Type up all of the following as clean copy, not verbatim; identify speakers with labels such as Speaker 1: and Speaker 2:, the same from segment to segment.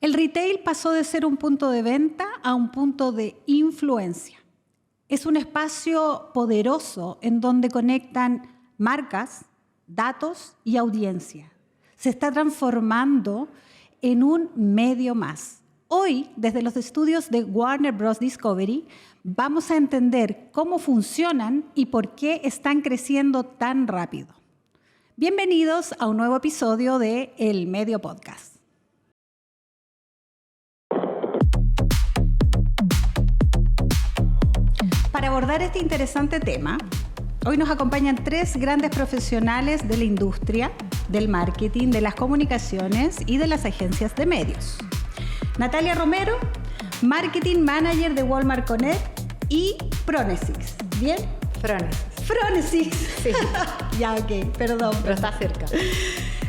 Speaker 1: El retail pasó de ser un punto de venta a un punto de influencia. Es un espacio poderoso en donde conectan marcas, datos y audiencia. Se está transformando en un medio más. Hoy, desde los estudios de Warner Bros. Discovery, vamos a entender cómo funcionan y por qué están creciendo tan rápido. Bienvenidos a un nuevo episodio de El Medio Podcast. Para abordar este interesante tema, hoy nos acompañan tres grandes profesionales de la industria, del marketing, de las comunicaciones y de las agencias de medios. Natalia Romero, Marketing Manager de Walmart Connect y Phronesix. ¿Bien? Phronesix.
Speaker 2: Sí.
Speaker 1: Ya, ok, perdón.
Speaker 2: Pero está cerca.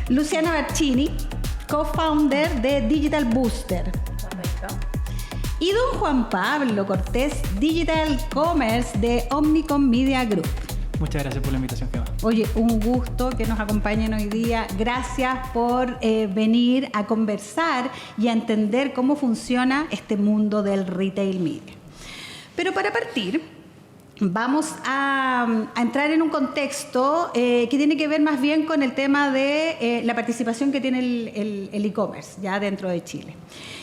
Speaker 1: Luciana Barcini, co-founder de Digital Booster.
Speaker 2: Correcto.
Speaker 1: Y don Juan Pablo Cortés, Digital Commerce de Omnicom Media Group.
Speaker 3: Muchas gracias por la invitación, Gema.
Speaker 1: Oye, un gusto que nos acompañen hoy día. Gracias por venir a conversar y a entender cómo funciona este mundo del retail media. Pero para partir, vamos a entrar en un contexto que tiene que ver más bien con el tema de la participación que tiene el e-commerce ya dentro de Chile.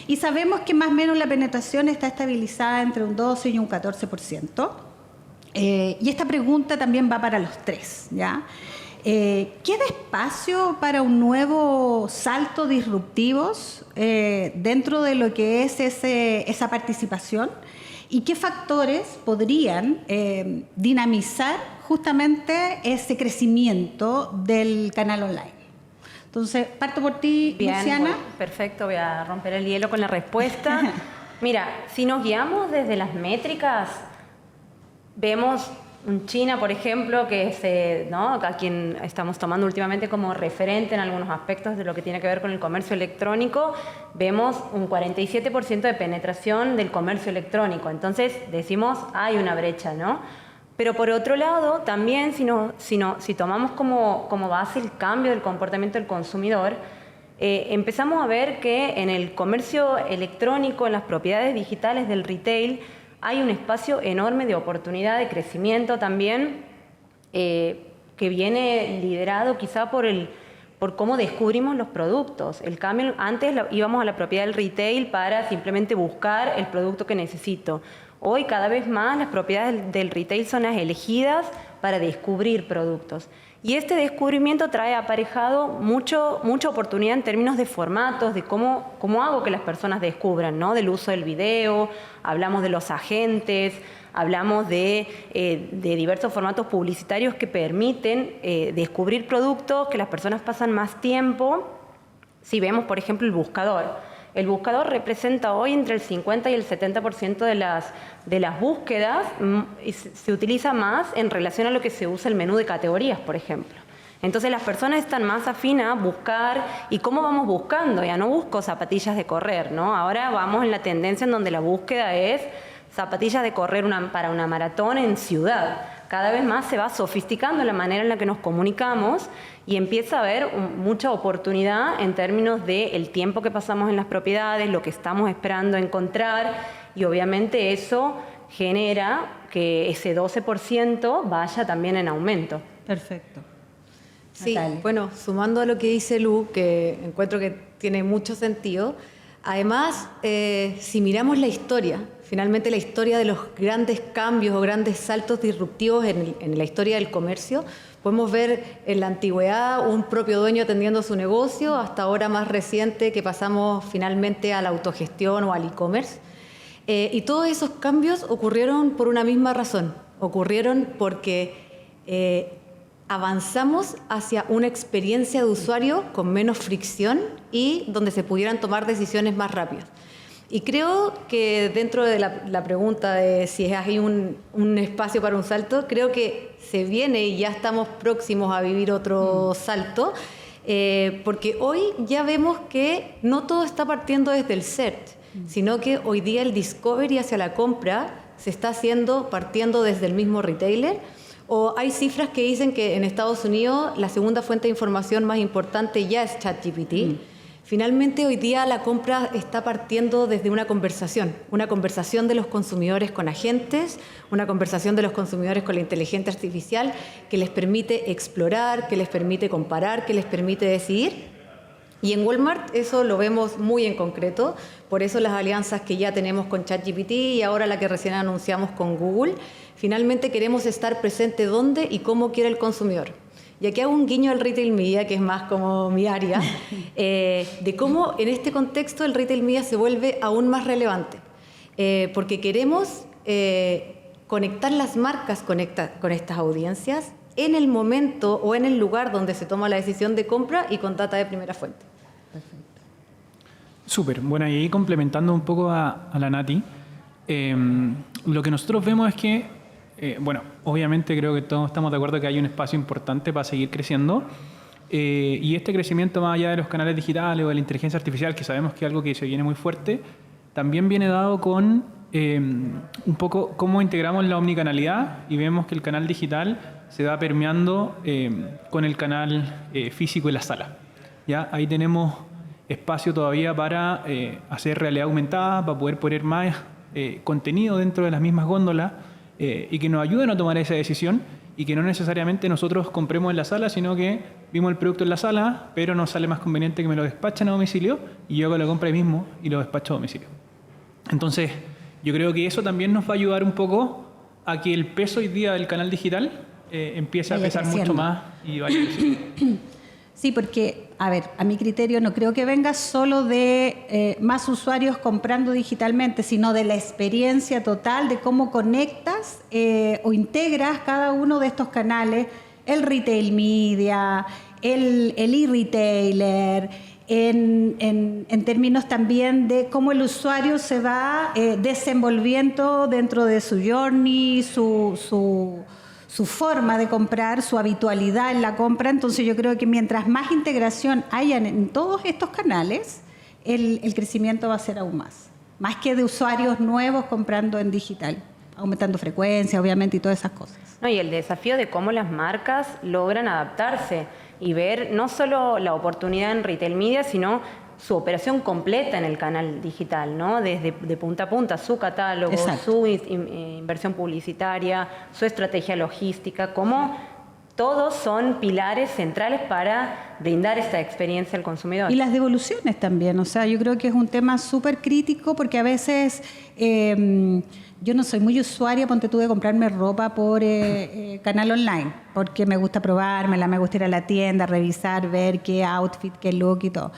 Speaker 1: Y sabemos que más o menos la penetración está estabilizada entre un 12 y un 14%. Y esta pregunta también va para los tres, ¿ya? ¿Queda espacio para un nuevo salto disruptivos dentro de lo que es esa participación? ¿Y qué factores podrían dinamizar justamente ese crecimiento del canal online? Entonces, parto por ti,
Speaker 2: Bien,
Speaker 1: Luciana.
Speaker 2: bueno, perfecto, voy a romper el hielo con la respuesta. Mira, si nos guiamos desde las métricas, vemos un China, por ejemplo, que es, ¿no? A quien estamos tomando últimamente como referente en algunos aspectos de lo que tiene que ver con el comercio electrónico, vemos un 47% de penetración del comercio electrónico. Entonces decimos, hay una brecha, ¿no? Pero por otro lado, también si tomamos como base el cambio del comportamiento del consumidor, empezamos a ver que en el comercio electrónico, en las propiedades digitales del retail, hay un espacio enorme de oportunidad de crecimiento también, que viene liderado quizá por cómo descubrimos los productos. El cambio, antes íbamos a la propiedad del retail para simplemente buscar el producto que necesito. Hoy cada vez más las propiedades del retail son las elegidas para descubrir productos. Y este descubrimiento trae aparejado mucha oportunidad en términos de formatos, de cómo hago que las personas descubran, ¿no? Del uso del video, hablamos de los agentes, hablamos de diversos formatos publicitarios que permiten descubrir productos, que las personas pasan más tiempo. Si vemos, por ejemplo, el buscador. El buscador representa hoy entre el 50 y el 70% de las búsquedas y se utiliza más en relación a lo que se usa el menú de categorías, por ejemplo. Entonces las personas están más afín a buscar. ¿Y cómo vamos buscando? Ya no busco zapatillas de correr, ¿no? Ahora vamos en la tendencia en donde la búsqueda es zapatillas de correr para una maratón en ciudad. Cada vez más se va sofisticando la manera en la que nos comunicamos y empieza a haber mucha oportunidad en términos del tiempo que pasamos en las propiedades, lo que estamos esperando encontrar, y obviamente eso genera que ese 12% vaya también en aumento.
Speaker 1: Perfecto.
Speaker 2: Sí,
Speaker 1: Natalia.
Speaker 2: bueno, sumando a lo que dice Lu, que encuentro que tiene mucho sentido, además, si miramos la historia, finalmente la historia de los grandes cambios o grandes saltos disruptivos en la historia del comercio, podemos ver en la antigüedad un propio dueño atendiendo su negocio, hasta ahora más reciente que pasamos finalmente a la autogestión o al e-commerce. Y todos esos cambios ocurrieron por una misma razón, ocurrieron porque avanzamos hacia una experiencia de usuario con menos fricción y donde se pudieran tomar decisiones más rápidas. Y creo que dentro de la pregunta de si hay un espacio para un salto, creo que se viene y ya estamos próximos a vivir otro salto, porque hoy ya vemos que no todo está partiendo desde el search, sino que hoy día el discovery hacia la compra se está haciendo partiendo desde el mismo retailer. O hay cifras que dicen que en Estados Unidos la segunda fuente de información más importante ya es ChatGPT.
Speaker 4: Finalmente, hoy día la compra está partiendo desde una conversación de los consumidores con agentes, una conversación de los consumidores con la inteligencia artificial que les permite explorar, que les permite comparar, que les permite decidir. Y en Walmart eso lo vemos muy en concreto, por eso las alianzas que ya tenemos con ChatGPT y ahora la que recién anunciamos con Google. Finalmente queremos estar presente dónde y cómo quiere el consumidor. Y aquí hago un guiño al retail media, que es más como mi área, de cómo en este contexto el retail media se vuelve aún más relevante. Porque queremos conectar las marcas con estas audiencias en el momento o en el lugar donde se toma la decisión de compra y con data de primera fuente.
Speaker 1: Perfecto.
Speaker 3: Súper. Bueno, y ahí complementando un poco a la Nati, lo que nosotros vemos es que bueno, obviamente creo que todos estamos de acuerdo que hay un espacio importante para seguir creciendo y este crecimiento más allá de los canales digitales o de la inteligencia artificial, que sabemos que es algo que se viene muy fuerte, también viene dado con un poco cómo integramos la omnicanalidad y vemos que el canal digital se va permeando con el canal físico y la sala. ¿Ya? Ahí tenemos espacio todavía para hacer realidad aumentada, para poder poner más contenido dentro de las mismas góndolas y que nos ayuden a tomar esa decisión y que no necesariamente nosotros compremos en la sala, sino que vimos el producto en la sala, pero nos sale más conveniente que me lo despachen a domicilio y yo hago la compra ahí mismo y lo despacho a domicilio. Entonces, yo creo que eso también nos va a ayudar un poco a que el peso hoy día del canal digital empiece a pesar mucho más y vaya creciendo.
Speaker 1: Sí, porque, a ver, a mi criterio no creo que venga solo de más usuarios comprando digitalmente, sino de la experiencia total de cómo conectas o integras cada uno de estos canales, el retail media, el e-retailer, en términos también de cómo el usuario se va desenvolviendo dentro de su journey, su forma de comprar, su habitualidad en la compra. Entonces yo creo que mientras más integración haya en todos estos canales, el crecimiento va a ser aún más que de usuarios nuevos comprando en digital, aumentando frecuencia, obviamente, y todas esas cosas.
Speaker 2: No, y el desafío de cómo las marcas logran adaptarse y ver no solo la oportunidad en retail media, sino su operación completa en el canal digital, ¿no? Desde de punta a punta, su catálogo,
Speaker 1: exacto,
Speaker 2: su inversión publicitaria, su estrategia logística, cómo todos son pilares centrales para brindar esta experiencia al consumidor.
Speaker 1: Y las devoluciones también, o sea, yo creo que es un tema súper crítico porque a veces yo no soy muy usuaria, ponte tú, de comprarme ropa por canal online, porque me gusta probármela, me gusta ir a la tienda, revisar, ver qué outfit, qué look y todo.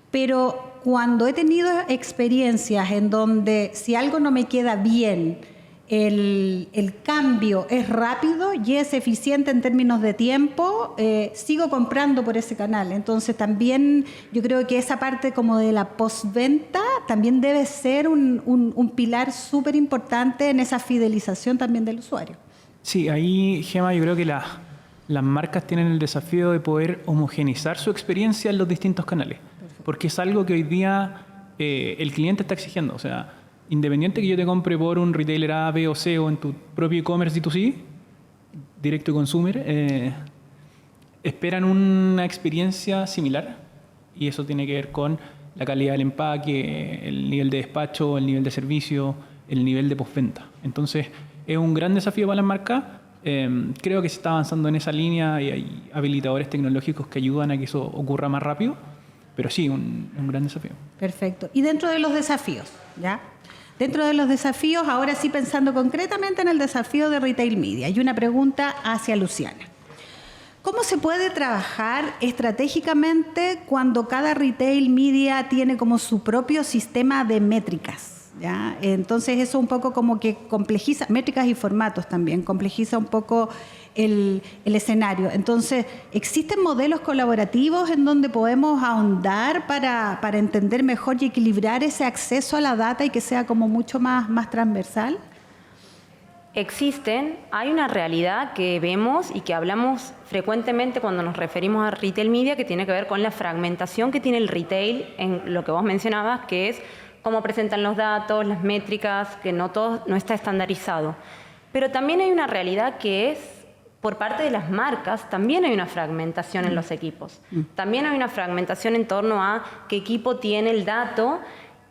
Speaker 1: Pero cuando he tenido experiencias en donde si algo no me queda bien, el cambio es rápido y es eficiente en términos de tiempo, sigo comprando por ese canal. Entonces también yo creo que esa parte como de la postventa también debe ser un pilar súper importante en esa fidelización también del usuario.
Speaker 3: Sí, ahí, Gema, yo creo que las marcas tienen el desafío de poder homogeneizar su experiencia en los distintos canales. Porque es algo que hoy día el cliente está exigiendo. O sea, independiente que yo te compre por un retailer A, B o C o en tu propio e-commerce D2C, directo consumer, esperan una experiencia similar. Y eso tiene que ver con la calidad del empaque, el nivel de despacho, el nivel de servicio, el nivel de postventa. Entonces, es un gran desafío para las marcas. Creo que se está avanzando en esa línea y hay habilitadores tecnológicos que ayudan a que eso ocurra más rápido. Pero sí, un gran desafío.
Speaker 1: Perfecto. Y dentro de los desafíos, ¿ya? Dentro de los desafíos, ahora sí pensando concretamente en el desafío de retail media, hay una pregunta hacia Luciana. ¿Cómo se puede trabajar estratégicamente cuando cada retail media tiene como su propio sistema de métricas? ¿Ya? Entonces eso un poco como que complejiza, métricas y formatos también, complejiza un poco el escenario. Entonces, ¿existen modelos colaborativos en donde podemos ahondar para entender mejor y equilibrar ese acceso a la data y que sea como mucho más transversal?
Speaker 2: Existen, hay una realidad que vemos y que hablamos frecuentemente cuando nos referimos a retail media, que tiene que ver con la fragmentación que tiene el retail en lo que vos mencionabas, que es cómo presentan los datos, las métricas, que no todo no está estandarizado. Pero también hay una realidad que es por parte de las marcas también hay una fragmentación en los equipos. También hay una fragmentación en torno a qué equipo tiene el dato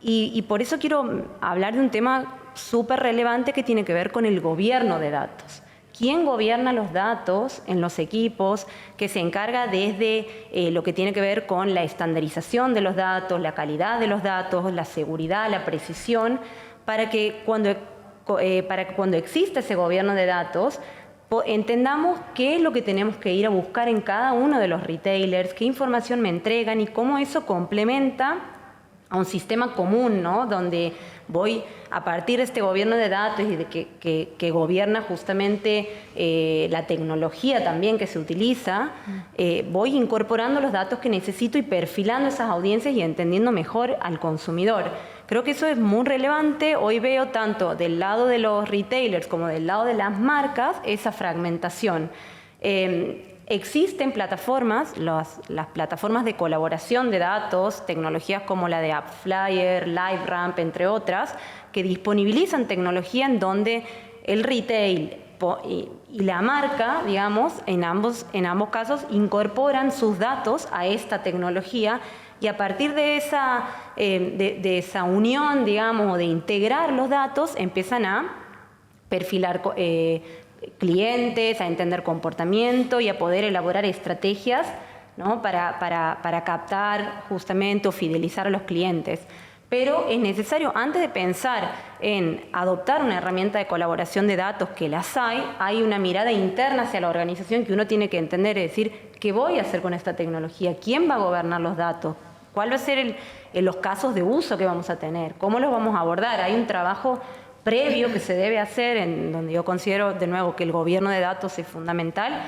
Speaker 2: y por eso quiero hablar de un tema súper relevante que tiene que ver con el gobierno de datos. ¿Quién gobierna los datos en los equipos? Que se encarga desde lo que tiene que ver con la estandarización de los datos, la calidad de los datos, la seguridad, la precisión, para que cuando exista ese gobierno de datos, entendamos qué es lo que tenemos que ir a buscar en cada uno de los retailers, qué información me entregan y cómo eso complementa a un sistema común, ¿no? Donde voy a partir de este gobierno de datos y de que gobierna justamente la tecnología también que se utiliza, voy incorporando los datos que necesito y perfilando esas audiencias y entendiendo mejor al consumidor. Creo que eso es muy relevante. Hoy veo tanto del lado de los retailers como del lado de las marcas esa fragmentación. Existen plataformas, las plataformas de colaboración de datos, tecnologías como la de AppsFlyer, LiveRamp, entre otras, que disponibilizan tecnología en donde el retail y la marca, digamos, en ambos casos incorporan sus datos a esta tecnología y a partir de esa unión, digamos, o de integrar los datos, empiezan a perfilar clientes, a entender comportamiento y a poder elaborar estrategias, ¿no? para captar justamente o fidelizar a los clientes. Pero es necesario, antes de pensar en adoptar una herramienta de colaboración de datos, que las hay una mirada interna hacia la organización que uno tiene que entender, es decir, ¿qué voy a hacer con esta tecnología? ¿Quién va a gobernar los datos? ¿Cuál va a ser los casos de uso que vamos a tener? ¿Cómo los vamos a abordar? Hay un trabajo previo que se debe hacer, en donde yo considero de nuevo que el gobierno de datos es fundamental,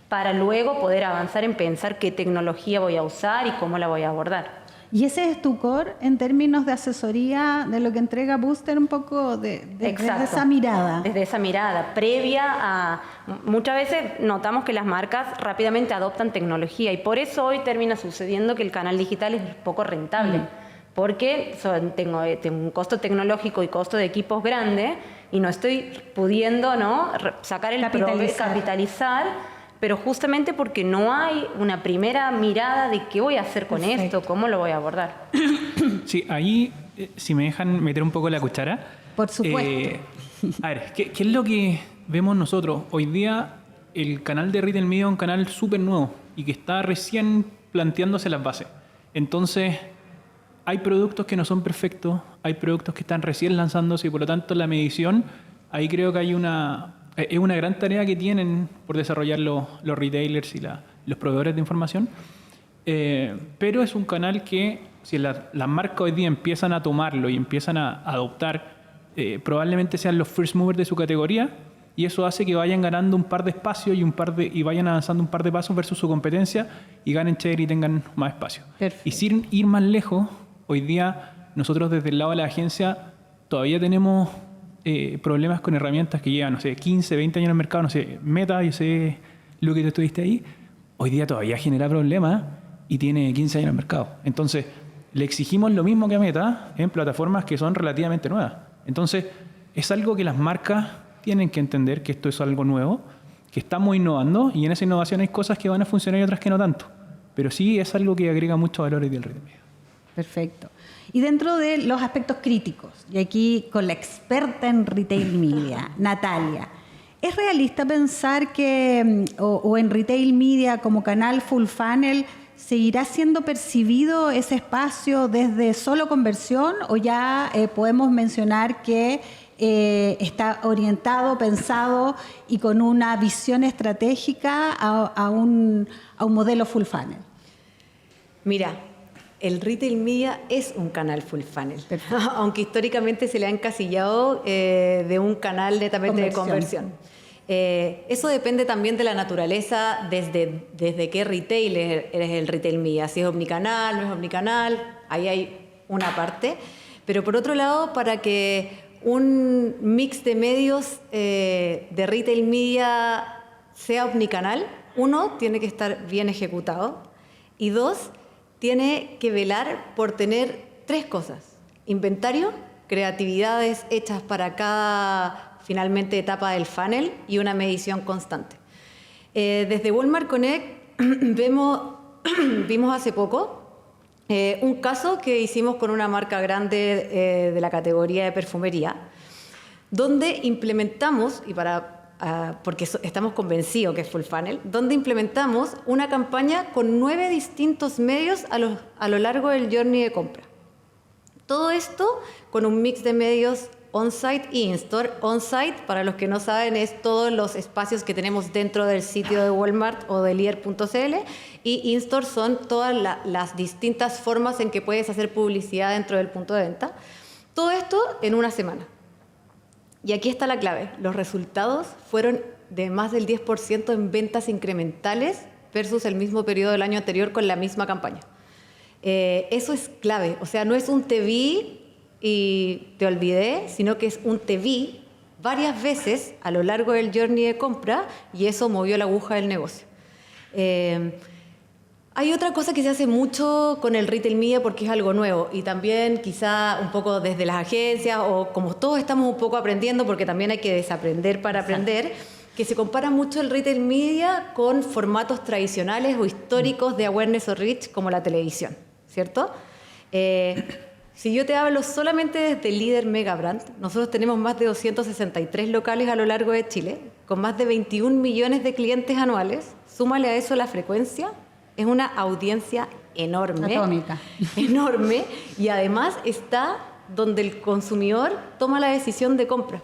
Speaker 2: para luego poder avanzar en pensar qué tecnología voy a usar y cómo la voy a abordar.
Speaker 1: ¿Y ese es tu core en términos de asesoría de lo que entrega Booster un poco desde esa mirada?
Speaker 2: Desde esa mirada, previa a... Muchas veces notamos que las marcas rápidamente adoptan tecnología y por eso hoy termina sucediendo que el canal digital es poco rentable. Porque tengo un costo tecnológico y costo de equipos grande y no estoy pudiendo, ¿no? sacar el capitalizar, pero justamente porque no hay una primera mirada de qué voy a hacer con esto, cómo lo voy a abordar.
Speaker 3: Sí, ahí, si me dejan meter un poco la cuchara.
Speaker 1: Por supuesto.
Speaker 3: A ver, ¿qué es lo que vemos nosotros? Hoy día el canal de Retail Media es un canal súper nuevo y que está recién planteándose las bases. Entonces, hay productos que no son perfectos, hay productos que están recién lanzándose y por lo tanto la medición, ahí creo que es una gran tarea que tienen por desarrollar los retailers y los proveedores de información. Pero es un canal que, si las marcas hoy día empiezan a tomarlo y empiezan a adoptar, probablemente sean los first movers de su categoría y eso hace que vayan ganando un par de espacios y vayan avanzando un par de pasos versus su competencia y ganen share y tengan más espacio.
Speaker 1: Perfecto.
Speaker 3: Y sin ir más lejos, hoy día nosotros desde el lado de la agencia todavía tenemos problemas con herramientas que llevan, no sé, 15, 20 años en el mercado, no sé, Meta, yo sé, lo que tú estuviste ahí, hoy día todavía genera problemas y tiene 15 años en el mercado. Entonces, le exigimos lo mismo que a Meta en plataformas que son relativamente nuevas. Entonces, es algo que las marcas tienen que entender, que esto es algo nuevo, que estamos innovando y en esa innovación hay cosas que van a funcionar y otras que no tanto. Pero sí es algo que agrega mucho valor hoy día al retail media.
Speaker 1: Perfecto. Y dentro de los aspectos críticos, y aquí con la experta en retail media, Natalia, ¿es realista pensar que o en retail media como canal full funnel seguirá siendo percibido ese espacio desde solo conversión o ya podemos mencionar que está orientado, pensado y con una visión estratégica a un modelo full funnel?
Speaker 4: Mira, el retail media es un canal full funnel, aunque históricamente se le ha encasillado de un canal netamente de conversión. Eso depende también de la naturaleza, desde qué retailer eres el retail media, si es omnicanal, no es omnicanal, ahí hay una parte. Pero por otro lado, para que un mix de medios de retail media sea omnicanal, uno, tiene que estar bien ejecutado y dos, tiene que velar por tener tres cosas: inventario, creatividades hechas para cada finalmente etapa del funnel y una medición constante. Desde Walmart Connect vimos hace poco un caso que hicimos con una marca grande de la categoría de perfumería, donde implementamos, porque estamos convencidos que es full funnel, donde implementamos una campaña con 9 distintos medios a lo largo del journey de compra. Todo esto con un mix de medios on-site y in-store. On-site, para los que no saben, es todos los espacios que tenemos dentro del sitio de Walmart o de líder.cl, y in-store son todas las distintas formas en que puedes hacer publicidad dentro del punto de venta. Todo esto en una semana. Y aquí está la clave. Los resultados fueron de más del 10% en ventas incrementales versus el mismo periodo del año anterior con la misma campaña. Eso es clave. O sea, no es un te vi y te olvidé, sino que es un te vi varias veces a lo largo del journey de compra, y eso movió la aguja del negocio. Hay otra cosa que se hace mucho con el retail media porque es algo nuevo, y también quizá un poco desde las agencias, o como todos estamos un poco aprendiendo, porque también hay que desaprender para aprender, que se compara mucho el retail media con formatos tradicionales o históricos de awareness o reach como la televisión, ¿cierto? Si yo te hablo solamente desde Líder Mega Brand, nosotros tenemos más de 263 locales a lo largo de Chile, con más de 21 millones de clientes anuales. Súmale a eso la frecuencia. Es una audiencia enorme.
Speaker 1: Atómica.
Speaker 4: Enorme. Y además está donde el consumidor toma la decisión de compra.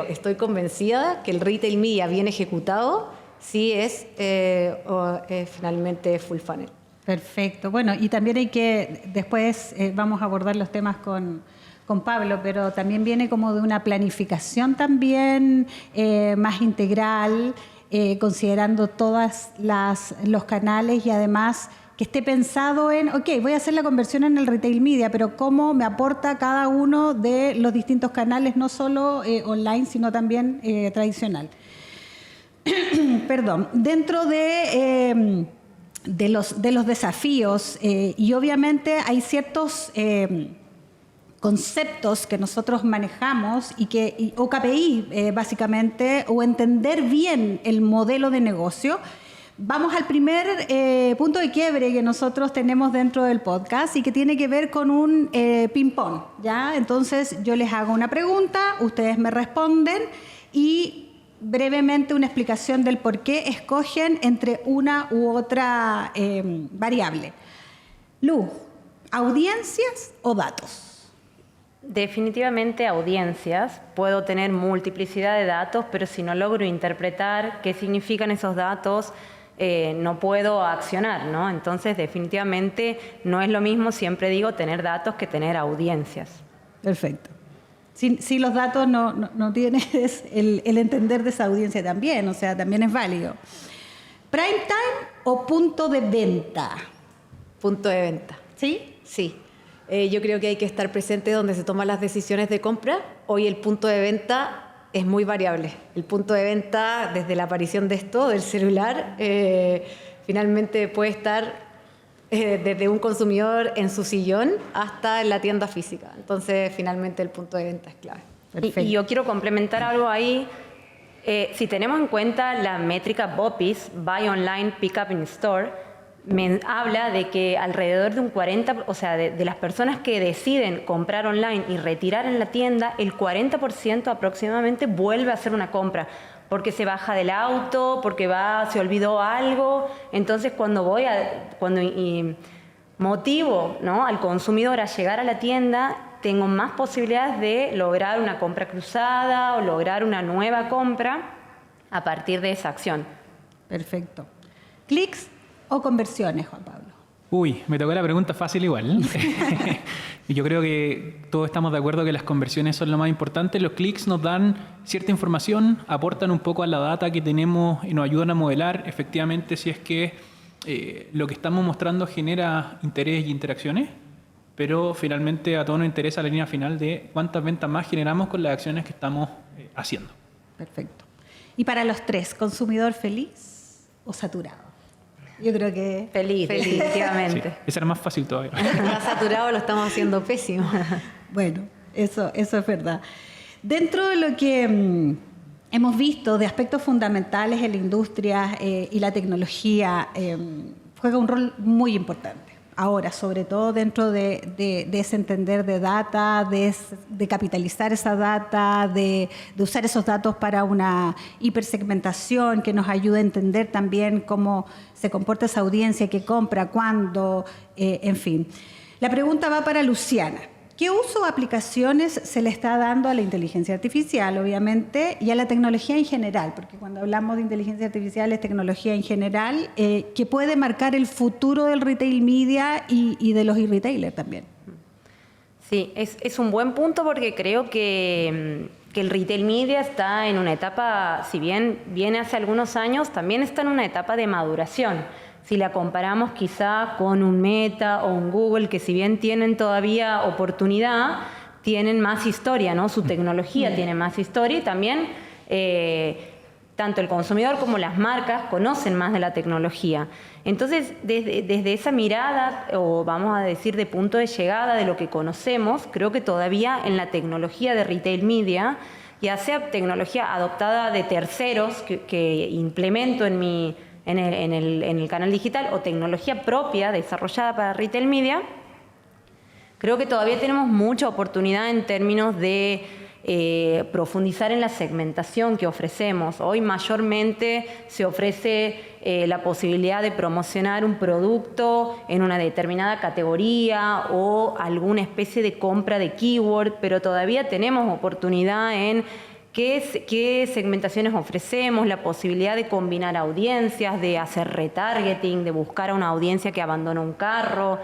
Speaker 4: Estoy convencida que el retail media bien ejecutado sí es finalmente full funnel.
Speaker 1: Perfecto. Bueno, y también hay que, después vamos a abordar los temas con Pablo, pero también viene como de una planificación también más integral, considerando todos los canales, y además que esté pensado en, voy a hacer la conversión en el retail media, pero cómo me aporta cada uno de los distintos canales, no solo online, sino también tradicional. Perdón. Dentro de los desafíos, y obviamente hay ciertos conceptos que nosotros manejamos o KPI básicamente, o entender bien el modelo de negocio. Vamos al primer punto de quiebre que nosotros tenemos dentro del podcast, y que tiene que ver con un ping-pong, ¿ya? Entonces yo les hago una pregunta, ustedes me responden, y brevemente una explicación del por qué escogen entre una u otra variable. Lu, ¿audiencias o datos?
Speaker 2: Definitivamente audiencias. Puedo tener multiplicidad de datos, pero si no logro interpretar qué significan esos datos, no puedo accionar, ¿no? Entonces, definitivamente no es lo mismo, siempre digo, tener datos que tener audiencias.
Speaker 1: Perfecto. Si los datos no tienes el entender de esa audiencia también, o sea, también es válido. ¿Prime time o punto de venta?
Speaker 4: Punto de venta.
Speaker 1: ¿Sí?
Speaker 4: Sí. Yo creo que hay que estar presente donde se toman las decisiones de compra. Hoy el punto de venta es muy variable. El punto de venta, desde la aparición de esto, del celular, finalmente puede estar desde un consumidor en su sillón hasta en la tienda física. Entonces, finalmente, el punto de venta es clave.
Speaker 2: Y yo quiero complementar algo ahí. Si tenemos en cuenta la métrica BOPIS, Buy Online, Pick Up in Store, me habla de que alrededor de un 40%, o sea, de las personas que deciden comprar online y retirar en la tienda, el 40% aproximadamente vuelve a hacer una compra, porque se baja del auto, porque se olvidó algo. Entonces, cuando motivo, ¿no?, al consumidor a llegar a la tienda, tengo más posibilidades de lograr una compra cruzada o lograr una nueva compra a partir de esa acción.
Speaker 1: Perfecto. ¿Clics o conversiones, Juan Pablo?
Speaker 3: Uy, me tocó la pregunta fácil igual. Y yo creo que todos estamos de acuerdo que las conversiones son lo más importante. Los clics nos dan cierta información, aportan un poco a la data que tenemos y nos ayudan a modelar efectivamente si es que lo que estamos mostrando genera interés y interacciones, pero finalmente a todos nos interesa la línea final de cuántas ventas más generamos con las acciones que estamos haciendo.
Speaker 1: Perfecto. Y para los tres, ¿consumidor feliz o saturado? Yo creo que...
Speaker 2: Feliz. Definitivamente.
Speaker 3: Sí, ese era más fácil todavía.
Speaker 4: Está saturado, lo estamos haciendo pésimo.
Speaker 1: Bueno, eso es verdad. Dentro de lo que hemos visto de aspectos fundamentales en la industria y la tecnología juega un rol muy importante. Ahora, sobre todo dentro de ese entender de data, de capitalizar esa data, de usar esos datos para una hipersegmentación que nos ayude a entender también cómo se comporta esa audiencia, qué compra, cuándo, en fin. La pregunta va para Luciana. ¿Qué uso o aplicaciones se le está dando a la inteligencia artificial, obviamente, y a la tecnología en general? Porque cuando hablamos de inteligencia artificial es tecnología en general, que puede marcar el futuro del retail media y de los e-retailers también.
Speaker 2: Sí, es un buen punto porque creo que el retail media está en una etapa, si bien viene hace algunos años, también está en una etapa de maduración. Si la comparamos quizá con un Meta o un Google, que si bien tienen todavía oportunidad, tienen más historia, ¿no? Su tecnología tiene más historia y también tanto el consumidor como las marcas conocen más de la tecnología. Entonces, desde esa mirada, o vamos a decir de punto de llegada de lo que conocemos, creo que todavía en la tecnología de retail media, ya sea tecnología adoptada de terceros que implemento en el canal digital o tecnología propia desarrollada para retail media, creo que todavía tenemos mucha oportunidad en términos de profundizar en la segmentación que ofrecemos. Hoy mayormente se ofrece la posibilidad de promocionar un producto en una determinada categoría o alguna especie de compra de keyword, pero todavía tenemos oportunidad en qué segmentaciones ofrecemos, la posibilidad de combinar audiencias, de hacer retargeting, de buscar a una audiencia que abandona un carro,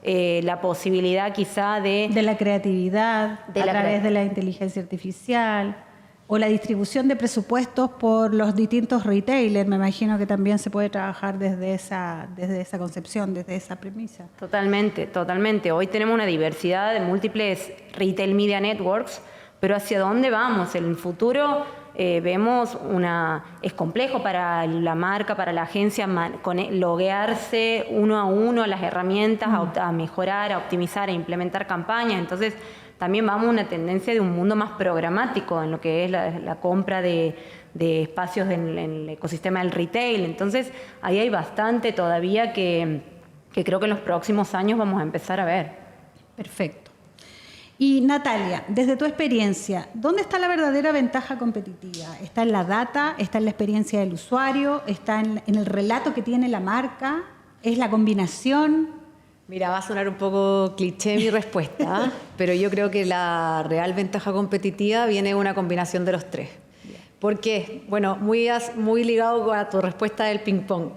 Speaker 2: la posibilidad quizá de
Speaker 1: la creatividad a través de la inteligencia artificial o la distribución de presupuestos por los distintos retailers. Me imagino que también se puede trabajar desde esa concepción, desde esa premisa.
Speaker 2: Totalmente, totalmente. Hoy tenemos una diversidad de múltiples retail media networks, pero ¿hacia dónde vamos? En el futuro vemos es complejo para la marca, para la agencia, loguearse uno a uno a las herramientas, a mejorar, a optimizar, a implementar campañas. Entonces, también vamos a una tendencia de un mundo más programático en lo que es la compra de espacios en el ecosistema del retail. Entonces, ahí hay bastante todavía que creo que en los próximos años vamos a empezar a ver.
Speaker 1: Perfecto. Y Natalia, desde tu experiencia, ¿dónde está la verdadera ventaja competitiva? ¿Está en la data? ¿Está en la experiencia del usuario? ¿Está en el relato que tiene la marca? ¿Es la combinación?
Speaker 4: Mira, va a sonar un poco cliché mi respuesta, pero yo creo que la real ventaja competitiva viene de una combinación de los tres. ¿Por qué? Bueno, muy ligado a tu respuesta del ping-pong.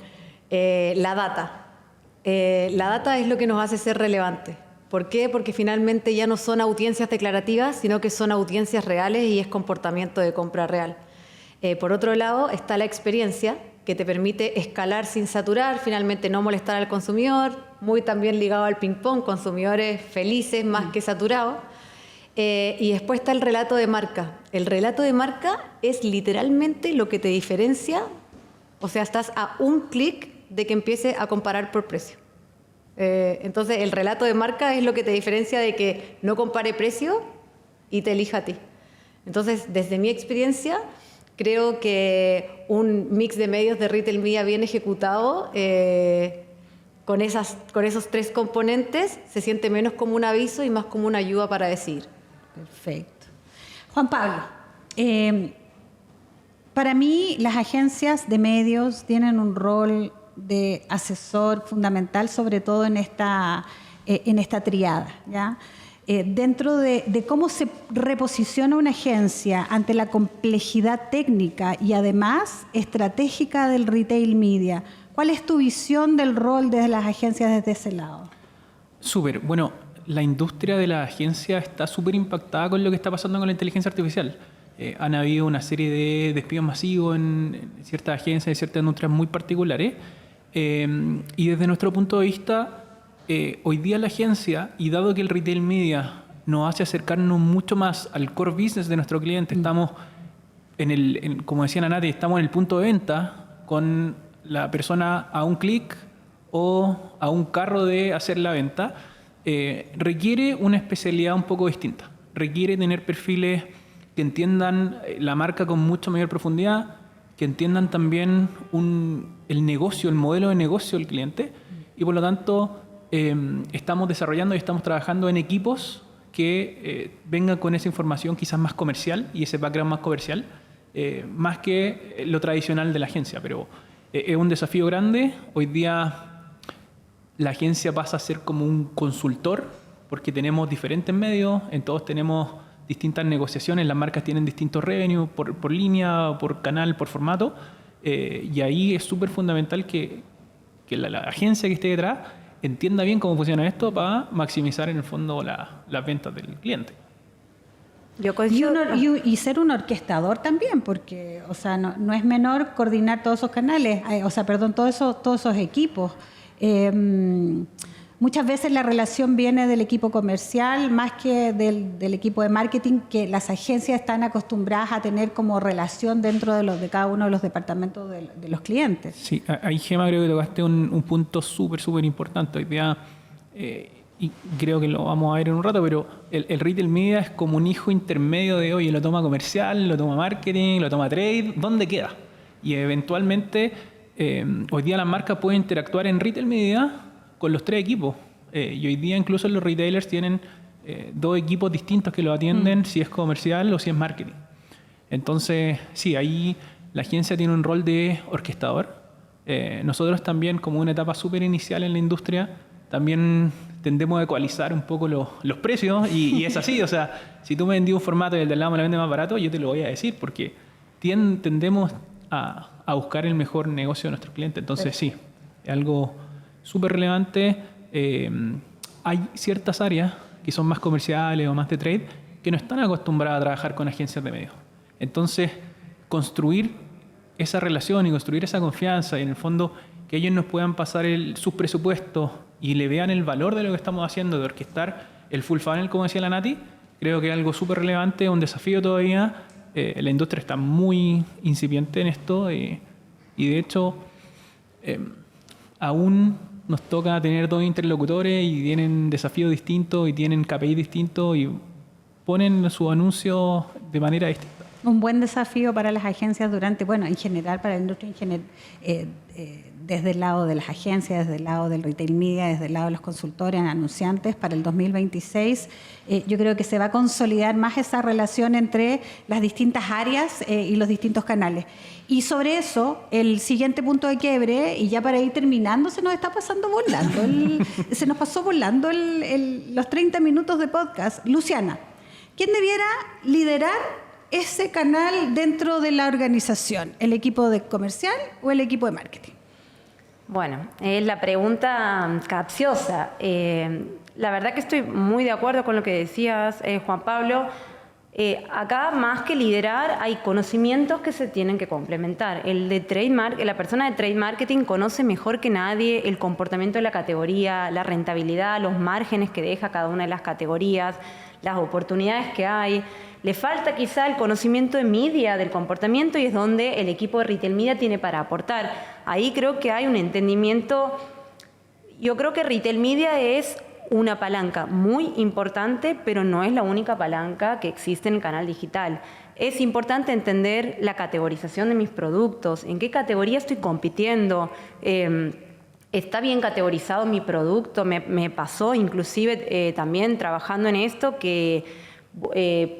Speaker 4: La data. La data es lo que nos hace ser relevantes. ¿Por qué? Porque finalmente ya no son audiencias declarativas, sino que son audiencias reales y es comportamiento de compra real. Por otro lado, está la experiencia, que te permite escalar sin saturar, finalmente no molestar al consumidor, muy también ligado al ping-pong, consumidores felices más que saturados. Y después está el relato de marca. El relato de marca es literalmente lo que te diferencia, o sea, estás a un clic de que empiece a comparar por precio. Entonces, el relato de marca es lo que te diferencia de que no compare precio y te elija a ti. Entonces, desde mi experiencia, creo que un mix de medios de retail media bien ejecutado, con esos tres componentes, se siente menos como un aviso y más como una ayuda para decidir.
Speaker 1: Perfecto. Juan Pablo, para mí las agencias de medios tienen un rol de asesor fundamental, sobre todo en esta triada, ¿ya? Dentro de cómo se reposiciona una agencia ante la complejidad técnica y además estratégica del retail media. ¿Cuál es tu visión del rol de las agencias desde ese lado?
Speaker 3: Súper. Bueno, la industria de la agencia está súper impactada con lo que está pasando con la inteligencia artificial. Han habido una serie de despidos masivos en ciertas agencias, en ciertas industrias muy particulares. Y desde nuestro punto de vista, hoy día la agencia, y dado que el retail media nos hace acercarnos mucho más al core business de nuestro cliente, estamos como decía Nati, estamos en el punto de venta con la persona a un clic o a un carro de hacer la venta, requiere una especialidad un poco distinta. Requiere tener perfiles que entiendan la marca con mucha mayor profundidad, que entiendan también el negocio, el modelo de negocio del cliente, y por lo tanto estamos desarrollando y estamos trabajando en equipos que vengan con esa información quizás más comercial y ese background más comercial, más que lo tradicional de la agencia. Pero es un desafío grande. Hoy día la agencia pasa a ser como un consultor, porque tenemos diferentes medios, en todos tenemos distintas negociaciones, las marcas tienen distintos revenues por línea, por canal, por formato, y ahí es súper fundamental que la agencia que esté detrás entienda bien cómo funciona esto para maximizar en el fondo las ventas del cliente.
Speaker 2: Yo coincido.
Speaker 1: Y ser un orquestador también, porque o sea, no es menor coordinar todos esos canales, todos esos equipos. Muchas veces la relación viene del equipo comercial más que del equipo de marketing, que las agencias están acostumbradas a tener como relación dentro de cada uno de los departamentos de los clientes.
Speaker 3: Sí, ahí, Gemma, creo que tocaste un punto súper importante. Hoy día, y creo que lo vamos a ver en un rato, pero el retail media es como un hijo intermedio de, oye, lo toma comercial, lo toma marketing, lo toma trade, ¿dónde queda? Y eventualmente, hoy día las marcas pueden interactuar en retail media con los 3 equipos. Y hoy día incluso los retailers tienen 2 equipos distintos que lo atienden, si es comercial o si es marketing. Entonces, sí, ahí la agencia tiene un rol de orquestador. Nosotros también, como una etapa súper inicial en la industria, también tendemos a ecualizar un poco los precios, y es así. O sea, si tú me vendís un formato y el del lado me lo vende más barato, yo te lo voy a decir, porque tendemos a buscar el mejor negocio de nuestros clientes. Entonces, sí, es algo súper relevante. Hay ciertas áreas que son más comerciales o más de trade que no están acostumbradas a trabajar con agencias de medios. Entonces, construir esa relación y construir esa confianza, y en el fondo que ellos nos puedan pasar sus presupuestos y le vean el valor de lo que estamos haciendo, de orquestar el full funnel, como decía la Nati, creo que es algo súper relevante, un desafío todavía. La industria está muy incipiente en esto, y de hecho aún nos toca tener 2 interlocutores y tienen desafíos distintos y tienen KPI distintos y ponen sus anuncios de manera distinta.
Speaker 1: Un buen desafío para las agencias en general, para la industria desde el lado de las agencias, desde el lado del retail media, desde el lado de los consultores, anunciantes, para el 2026. Yo creo que se va a consolidar más esa relación entre las distintas áreas y los distintos canales. Y sobre eso, el siguiente punto de quiebre, y ya para ir terminando, se nos pasó volando los 30 minutos de podcast. Luciana, ¿quién debiera liderar ese canal dentro de la organización? ¿El equipo de comercial o el equipo de marketing?
Speaker 2: Bueno, es la pregunta capciosa. La verdad que estoy muy de acuerdo con lo que decías, Juan Pablo. Acá, más que liderar, hay conocimientos que se tienen que complementar. La persona de trade marketing conoce mejor que nadie el comportamiento de la categoría, la rentabilidad, los márgenes que deja cada una de las categorías, las oportunidades que hay. Le falta quizá el conocimiento de media, del comportamiento, y es donde el equipo de retail media tiene para aportar. Ahí creo que hay un entendimiento. Yo creo que retail media es una palanca muy importante, pero no es la única palanca que existe en el canal digital. Es importante entender la categorización de mis productos, en qué categoría estoy compitiendo, está bien categorizado mi producto. Me pasó inclusive también trabajando en esto que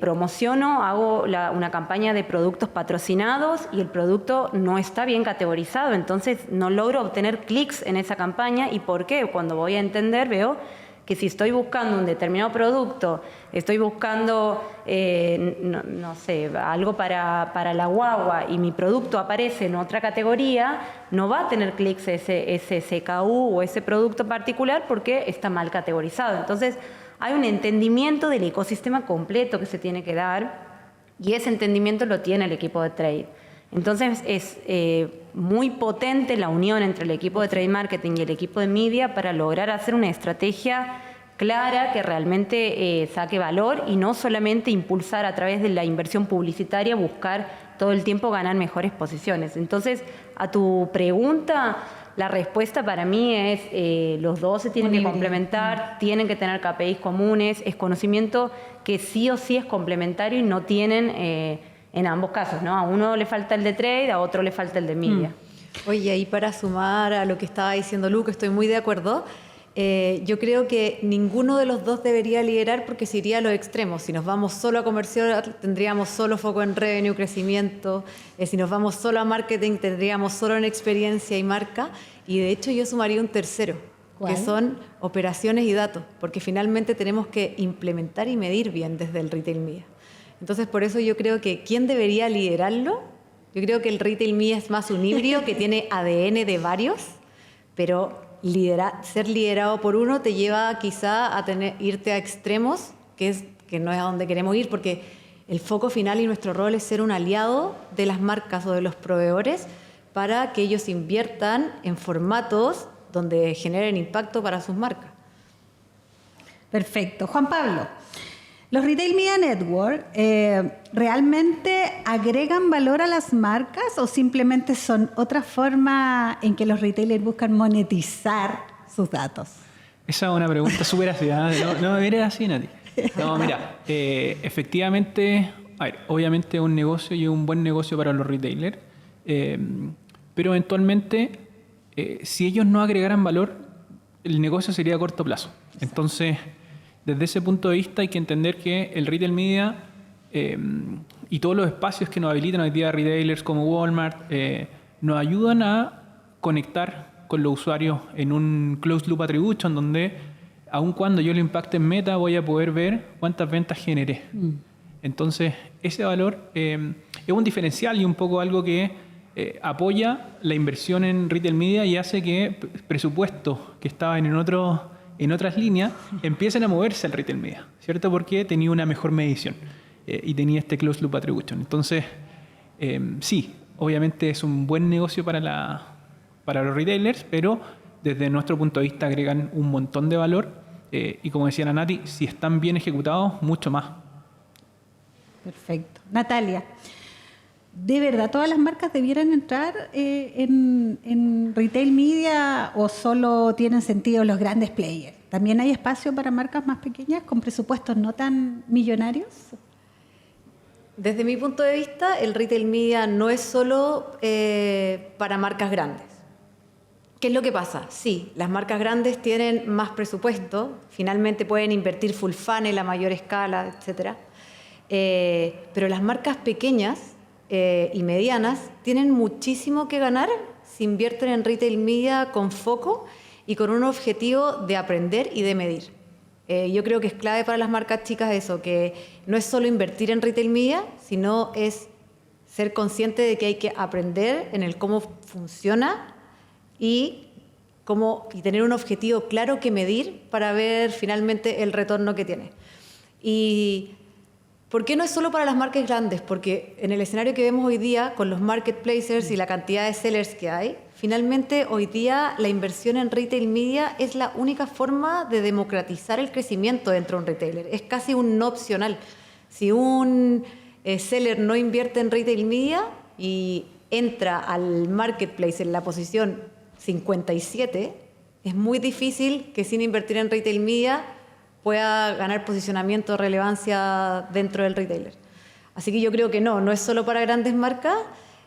Speaker 2: promociono, hago una campaña de productos patrocinados y el producto no está bien categorizado, entonces no logro obtener clics en esa campaña. ¿Y por qué? Cuando voy a entender, veo que si estoy buscando un determinado producto, estoy buscando, no sé, algo para la guagua, y mi producto aparece en otra categoría, no va a tener clics ese CKU o ese producto particular porque está mal categorizado. Entonces, hay un entendimiento del ecosistema completo que se tiene que dar, y ese entendimiento lo tiene el equipo de trade. Entonces es muy potente la unión entre el equipo de trade marketing y el equipo de media para lograr hacer una estrategia clara que realmente saque valor, y no solamente impulsar a través de la inversión publicitaria, buscar todo el tiempo ganar mejores posiciones. Entonces, a tu pregunta, la respuesta para mí es los dos se tienen que complementar, tienen que tener KPIs comunes, es conocimiento que sí o sí es complementario y no tienen en ambos casos, ¿no? A uno le falta el de trade, a otro le falta el de media.
Speaker 4: Oye, y para sumar a lo que estaba diciendo Lu, que estoy muy de acuerdo, yo creo que ninguno de los dos debería liderar porque se iría a los extremos. Si nos vamos solo a comercial, tendríamos solo foco en revenue, crecimiento. Si nos vamos solo a marketing, tendríamos solo en experiencia y marca. Y de hecho yo sumaría un tercero,
Speaker 1: ¿cuál?
Speaker 4: que son operaciones y datos, porque finalmente tenemos que implementar y medir bien desde el retail media. Entonces, por eso yo creo que ¿quién debería liderarlo? Yo creo que el retail media es más un híbrido que tiene ADN de varios, pero ser liderado por uno te lleva quizá a irte a extremos, que no es a donde queremos ir, porque el foco final y nuestro rol es ser un aliado de las marcas o de los proveedores para que ellos inviertan en formatos donde generen impacto para sus marcas.
Speaker 1: Perfecto. Juan Pablo, ¿los Retail Media Network realmente agregan valor a las marcas o simplemente son otra forma en que los retailers buscan monetizar sus datos?
Speaker 3: Esa es una pregunta súper ácida. No eres así, Nati. No, mira, efectivamente, a ver, obviamente es un negocio y un buen negocio para los retailers, pero eventualmente, si ellos no agregaran valor, el negocio sería a corto plazo. Entonces, desde ese punto de vista hay que entender que el retail media y todos los espacios que nos habilitan hoy día retailers como Walmart nos ayudan a conectar con los usuarios en un closed loop attribution donde aun cuando yo lo impacte en meta voy a poder ver cuántas ventas generé. Entonces ese valor es un diferencial y un poco algo que apoya la inversión en retail media y hace que presupuestos que estaban en otras líneas empiecen a moverse al retail media, ¿cierto? Porque tenía una mejor medición y tenía este closed loop attribution. Entonces, sí, obviamente es un buen negocio para los retailers, pero desde nuestro punto de vista agregan un montón de valor y como decía la Nati, si están bien ejecutados, mucho más.
Speaker 1: Perfecto. Natalia, ¿de verdad todas las marcas debieran entrar en retail media o solo tienen sentido los grandes players? ¿También hay espacio para marcas más pequeñas con presupuestos no tan millonarios?
Speaker 4: Desde mi punto de vista, el retail media no es solo para marcas grandes. ¿Qué es lo que pasa? Sí, las marcas grandes tienen más presupuesto, finalmente pueden invertir full funnel a mayor escala, etcétera. Pero las marcas pequeñas y medianas tienen muchísimo que ganar si invierten en retail media con foco y con un objetivo de aprender y de medir. Yo creo que es clave para las marcas chicas eso, que no es solo invertir en retail media, sino es ser consciente de que hay que aprender en el cómo funciona y tener un objetivo claro que medir para ver finalmente el retorno que tiene. Y ¿por qué no es solo para las marcas grandes? Porque en el escenario que vemos hoy día, con los marketplaces y la cantidad de sellers que hay, finalmente hoy día la inversión en retail media es la única forma de democratizar el crecimiento dentro de un retailer. Es casi un no opcional. Si un seller no invierte en retail media y entra al marketplace en la posición 57, es muy difícil que sin invertir en retail media pueda ganar posicionamiento o relevancia dentro del retailer. Así que yo creo que no es solo para grandes marcas.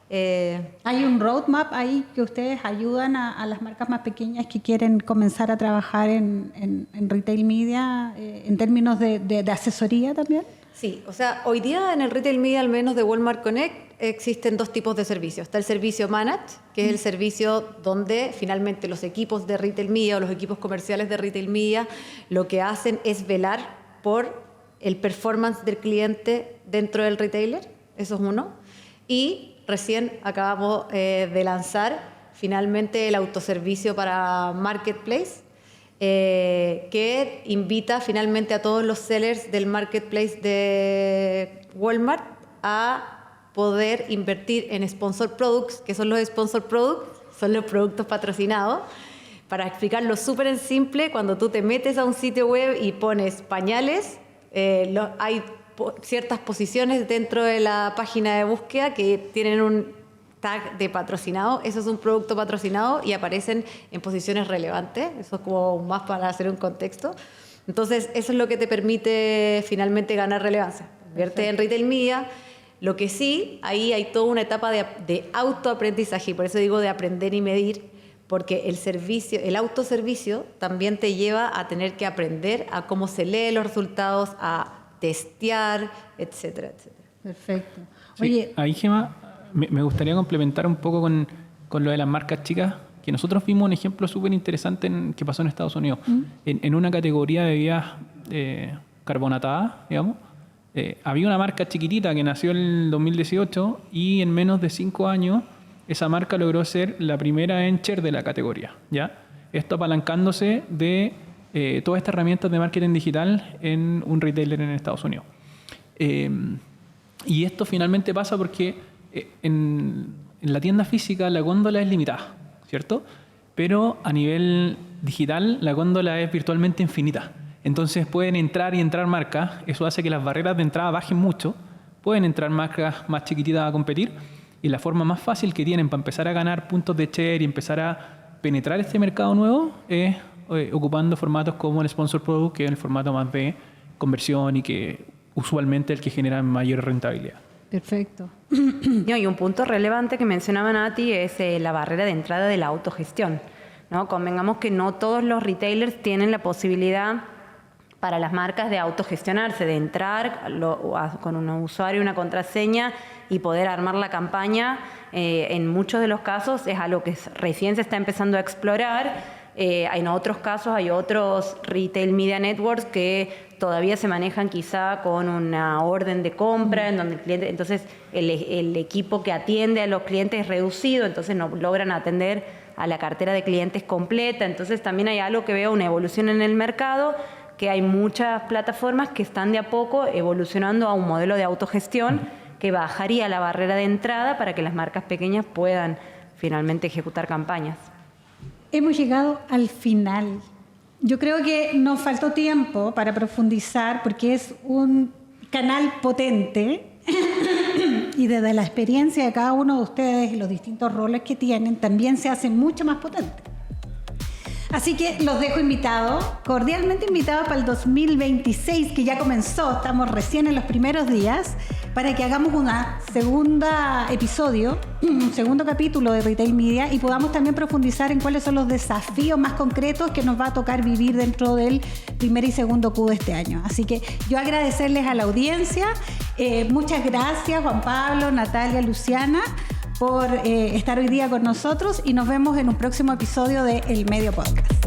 Speaker 1: ¿Hay un roadmap ahí que ustedes ayudan a las marcas más pequeñas que quieren comenzar a trabajar en retail media en términos de asesoría también?
Speaker 4: Sí, o sea, hoy día en el retail media, al menos de Walmart Connect, existen dos tipos de servicios. Está el servicio Manage, que es el servicio donde finalmente los equipos de retail media o los equipos comerciales de retail media lo que hacen es velar por el performance del cliente dentro del retailer. Eso es uno. Y recién acabamos de lanzar finalmente el autoservicio para Marketplace, que invita finalmente a todos los sellers del marketplace de Walmart a poder invertir en sponsor products. ¿Qué son los sponsor products? Son los productos patrocinados. Para explicarlo súper en simple, cuando tú te metes a un sitio web y pones pañales, hay ciertas posiciones dentro de la página de búsqueda que tienen tag de patrocinado, eso es un producto patrocinado y aparecen en posiciones relevantes, eso es como más para hacer un contexto. Entonces, eso es lo que te permite finalmente ganar relevancia. Vierte en retail media. Lo que sí, ahí hay toda una etapa de autoaprendizaje, y por eso digo de aprender y medir, porque el autoservicio también te lleva a tener que aprender a cómo se leen los resultados, a testear, etcétera, etcétera.
Speaker 1: Perfecto.
Speaker 3: Sí,
Speaker 1: Oye,
Speaker 3: ahí, Gemma, me gustaría complementar un poco con lo de las marcas chicas, que nosotros vimos un ejemplo súper interesante que pasó en Estados Unidos. En una categoría de bebidas carbonatadas, digamos, había una marca chiquitita que nació en el 2018 y en menos de 5 años esa marca logró ser la primera en share de la categoría, ¿ya? Esto apalancándose de todas estas herramientas de marketing digital en un retailer en Estados Unidos. Y esto finalmente pasa porque en la tienda física la góndola es limitada, ¿cierto? Pero a nivel digital la góndola es virtualmente infinita. Entonces pueden entrar y entrar marcas, eso hace que las barreras de entrada bajen mucho, pueden entrar marcas más chiquititas a competir, y la forma más fácil que tienen para empezar a ganar puntos de share y empezar a penetrar este mercado nuevo es ocupando formatos como el Sponsor Product, que es el formato más de conversión y que usualmente es el que genera mayor rentabilidad.
Speaker 1: perfecto.
Speaker 2: No, y un punto relevante que mencionaba Nati es la barrera de entrada de la autogestión, ¿no? Convengamos que no todos los retailers tienen la posibilidad para las marcas de autogestionarse, de entrar con un usuario y una contraseña y poder armar la campaña. En muchos de los casos es algo que recién se está empezando a explorar. En otros casos hay otros retail media networks que todavía se manejan quizá con una orden de compra, en donde el cliente, entonces el equipo que atiende a los clientes es reducido, entonces no logran atender a la cartera de clientes completa. Entonces también hay algo que veo, una evolución en el mercado, que hay muchas plataformas que están de a poco evolucionando a un modelo de autogestión que bajaría la barrera de entrada para que las marcas pequeñas puedan finalmente ejecutar campañas.
Speaker 1: Hemos llegado al final. Yo creo que nos faltó tiempo para profundizar porque es un canal potente y desde la experiencia de cada uno de ustedes y los distintos roles que tienen también se hace mucho más potente. Así que los dejo invitados, cordialmente invitados para el 2026 que ya comenzó, estamos recién en los primeros días, para que hagamos un segundo capítulo de Retail Media y podamos también profundizar en cuáles son los desafíos más concretos que nos va a tocar vivir dentro del primer y segundo Q de este año. Así que yo agradecerles a la audiencia, muchas gracias Juan Pablo, Natalia, Luciana, por estar hoy día con nosotros y nos vemos en un próximo episodio de El Medio Podcast.